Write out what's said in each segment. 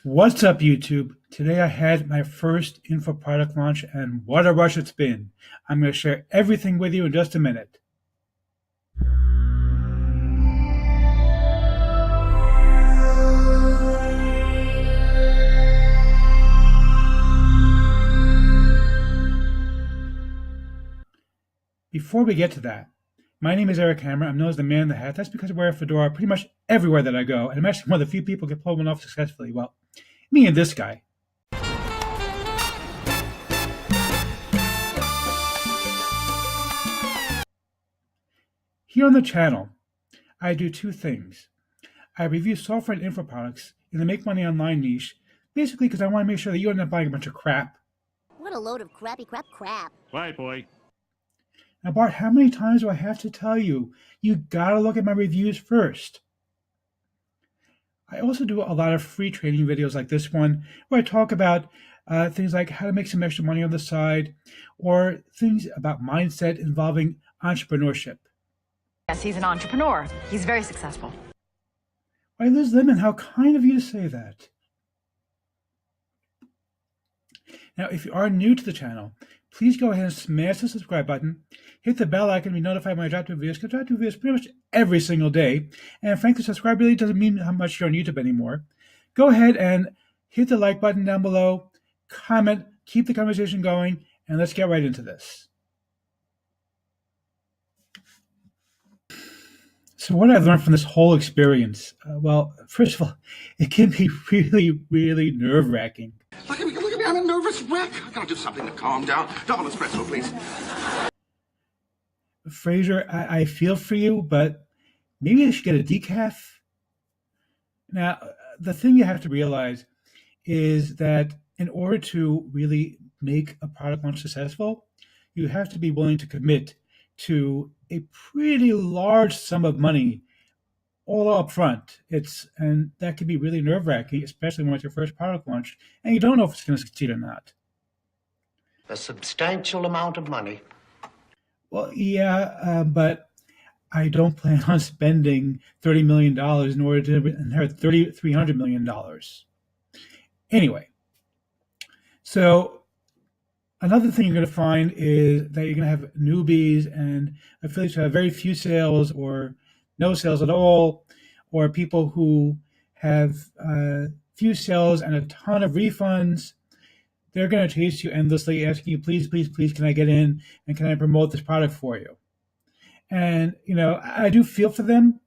What's up, YouTube? Today I had my first info product launch, and what a rush it's been. I'm going to share everything with you in just a minute. Before we get to that, my name is Eric Hammer. I'm known as the man in the hat. That's because I wear a fedora pretty much everywhere that I go, and I'm actually one of the few people who can pull one off successfully. Well, me and this guy. Here on the channel, I do two things. I review software and info products in the make money online niche, basically because I want to make sure that you end up buying a bunch of crap. What a load of crappy crap. Right, boy. Now, Bart, how many times do I have to tell you? You gotta look at my reviews first. I also do a lot of free training videos like this one, where I talk about things like how to make some extra money on the side, or things about mindset involving entrepreneurship. Yes, he's an entrepreneur. He's very successful. Why, Liz Lemon, how kind of you to say that. Now, if you are new to the channel, please go ahead and smash the subscribe button, hit the bell icon to be notified when I drop new videos, because I drop new videos pretty much every single day. And frankly, subscribe really doesn't mean how much you're on YouTube anymore. Go ahead and hit the like button down below, comment, keep the conversation going, and let's get right into this. So what I've learned from this whole experience, well, first of all, it can be really, really nerve-wracking. Look at me, I'm a nervous wreck. I gotta do something to calm down. Double espresso, please. Fraser, I feel for you, but maybe I should get a decaf. Now, the thing you have to realize is that in order to really make a product launch successful, you have to be willing to commit to a pretty large sum of money all up front. And that can be really nerve-wracking, especially when it's your first product launch and you don't know if it's going to succeed or not. A substantial amount of money. Well, yeah, but I don't plan on spending $30 million in order to inherit $300 million. Anyway, so another thing you're going to find is that you're going to have newbies and affiliates who have very few sales or no sales at all, or people who have few sales and a ton of refunds. They're going to chase you endlessly, asking you, please, please, please, can I get in and can I promote this product for you? And, you know, I do feel for them,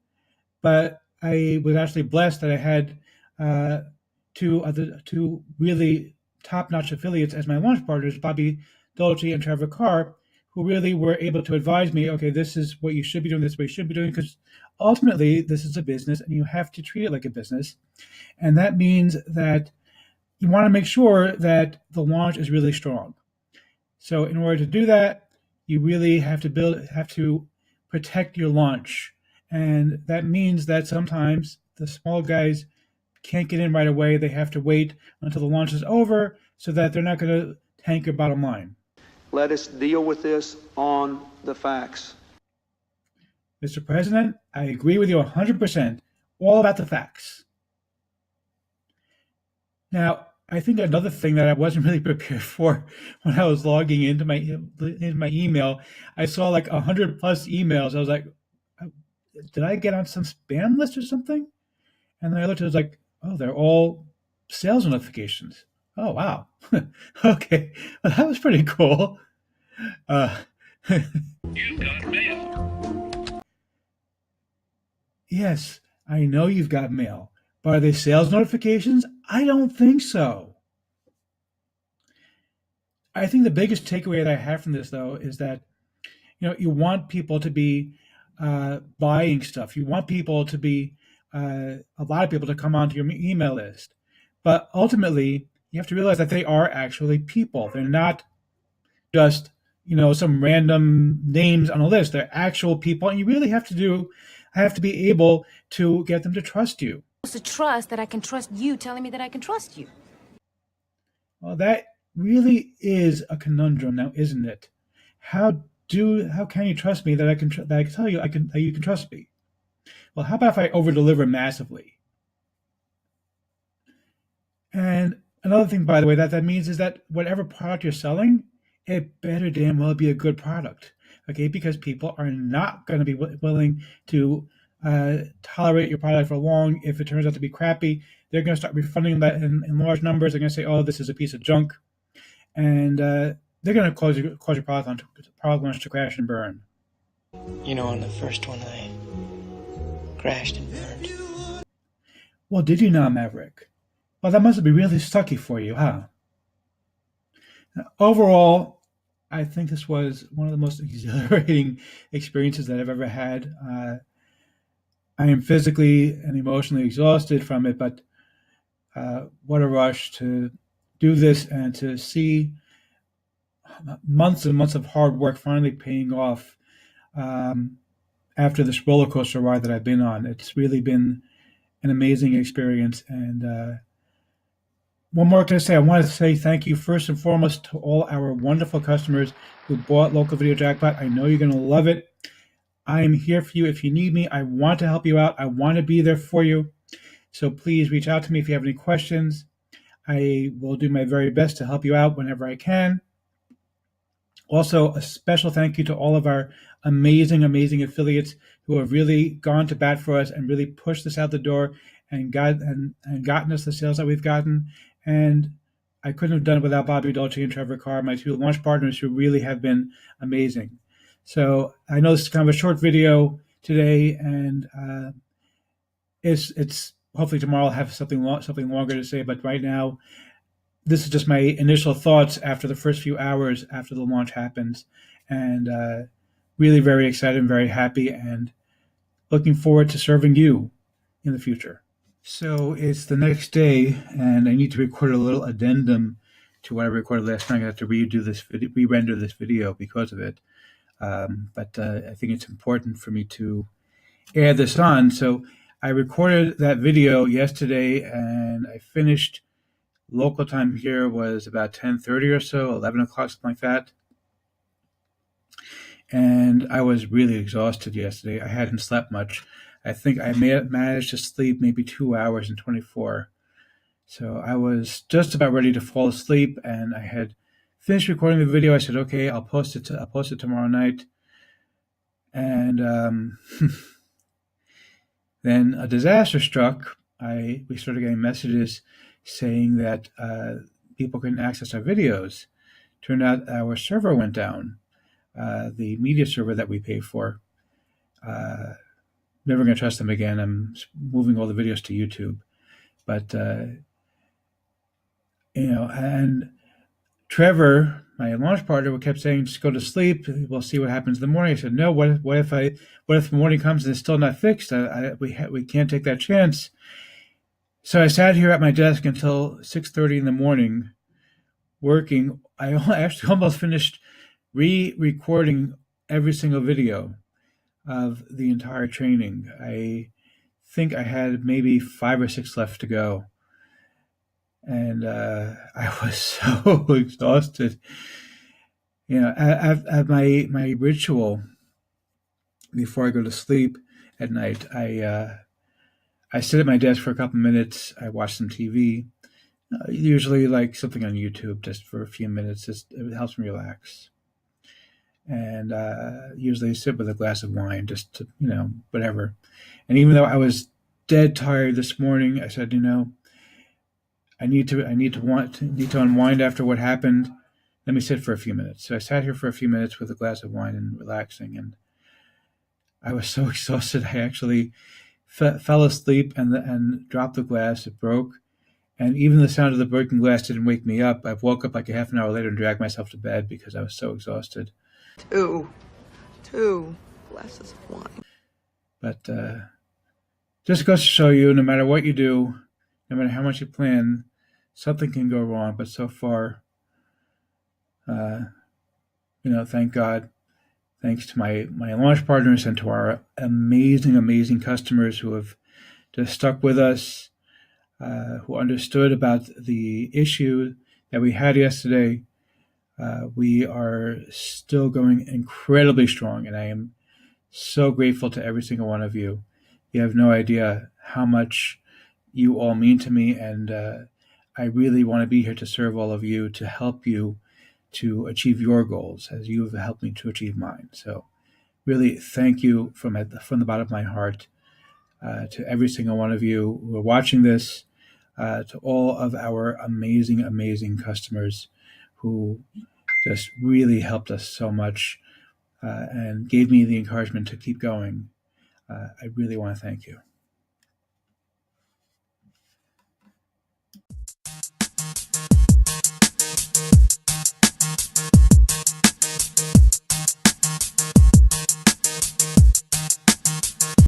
but I was actually blessed that I had two really top-notch affiliates as my launch partners, Bobby Dolce and Trevor Carr, who really were able to advise me, okay, this is what you should be doing, this is what you should be doing, because ultimately this is a business and you have to treat it like a business. And that means that you want to make sure that the launch is really strong. So in order to do that, you really have to protect your launch. And that means that sometimes the small guys can't get in right away. They have to wait until the launch is over so that they're not going to tank your bottom line. Let us deal with this on the facts. Mr. President, I agree with you 100%, all about the facts. Now, I think another thing that I wasn't really prepared for when I was logging into my email, I saw like 100 plus emails. I was like, did I get on some spam list or something? And then I looked, it was like, oh, they're all sales notifications. Oh, wow. Okay, well, that was pretty cool. You've got mail. Yes, I know you've got mail. But are they sales notifications? I don't think so. I think the biggest takeaway that I have from this, though, is that you want people to be buying stuff. You want people to be a lot of people to come onto your email list. But ultimately, you have to realize that they are actually people. They're not just some random names on a list. They're actual people, and you really have to be able to get them to trust you. To trust that I can trust you telling me that I can trust you. Well, that really is a conundrum now, isn't it? How can you trust me that I can tell you that you can trust me? Well, how about if I over-deliver massively? And another thing, by the way, that means is that whatever product you're selling, it better damn well be a good product, okay? Because people are not going to be willing to tolerate your product for long if it turns out to be crappy. They're going to start refunding that in large numbers. They're going to say, "Oh, this is a piece of junk," and they're going to cause your product launch to crash and burn. You know, on the first one, I crashed and burned. Well, did you now, Maverick? Well, that must be really sucky for you, huh? Now, overall, I think this was one of the most exhilarating experiences that I've ever had. I am physically and emotionally exhausted from it, but what a rush to do this and to see months and months of hard work finally paying off after this roller coaster ride that I've been on. It's really been an amazing experience. And one more thing to say, I want to say thank you first and foremost to all our wonderful customers who bought Local Video Jackpot. I know you're going to love it. I am here for you if you need me. I want to help you out. I want to be there for you. So please reach out to me if you have any questions. I will do my very best to help you out whenever I can. Also, a special thank you to all of our amazing, amazing affiliates who have really gone to bat for us and really pushed us out the door and gotten us the sales that we've gotten. And I couldn't have done it without Bobby Dolce and Trevor Carr, my two launch partners who really have been amazing. So I know this is kind of a short video today, and it's hopefully tomorrow I'll have something longer to say. But right now, this is just my initial thoughts after the first few hours after the launch happens, and really very excited and very happy, and looking forward to serving you in the future. So it's the next day, and I need to record a little addendum to what I recorded last night. I have to re-render this video because of it. But I think it's important for me to add this on. So I recorded that video yesterday, and I finished. Local time here was about 10:30 or so, 11 o'clock, something like that. And I was really exhausted yesterday. I hadn't slept much. I think I managed to sleep maybe 2 hours and 24. So I was just about ready to fall asleep, and I had finished recording the video. I said, "Okay, I'll post it tomorrow night." And then a disaster struck. We started getting messages saying that people couldn't access our videos. Turned out our server went down, the media server that we pay for. Never going to trust them again. I'm moving all the videos to YouTube. But, and Trevor, my launch partner, kept saying, "Just go to sleep. We'll see what happens in the morning." I said, "No, what if the morning comes and it's still not fixed? We can't take that chance." So I sat here at my desk until 6:30 in the morning working. I actually almost finished re-recording every single video of the entire training. I think I had maybe 5 or 6 left to go. And I was so exhausted. At my ritual before I go to sleep at night, I sit at my desk for a couple minutes. I watch some TV, usually like something on YouTube, just for a few minutes. It helps me relax. And usually I sit with a glass of wine, just to, whatever. And even though I was dead tired this morning, I said, I need to unwind after what happened. Let me sit for a few minutes. So I sat here for a few minutes with a glass of wine and relaxing. And I was so exhausted, I actually fell asleep and dropped the glass. It broke, and even the sound of the breaking glass didn't wake me up. I woke up like a half an hour later and dragged myself to bed because I was so exhausted. Two glasses of wine. But just goes to show you, no matter what you do, no matter how much you plan, something can go wrong. But so far, thank God. Thanks to my launch partners and to our amazing, amazing customers who have just stuck with us, who understood about the issue that we had yesterday. We are still going incredibly strong, and I am so grateful to every single one of you. You have no idea how much you all mean to me, and I really want to be here to serve all of you, to help you to achieve your goals as you have helped me to achieve mine. So really thank you from the bottom of my heart to every single one of you who are watching this, to all of our amazing, amazing customers who just really helped us so much and gave me the encouragement to keep going. I really want to thank you.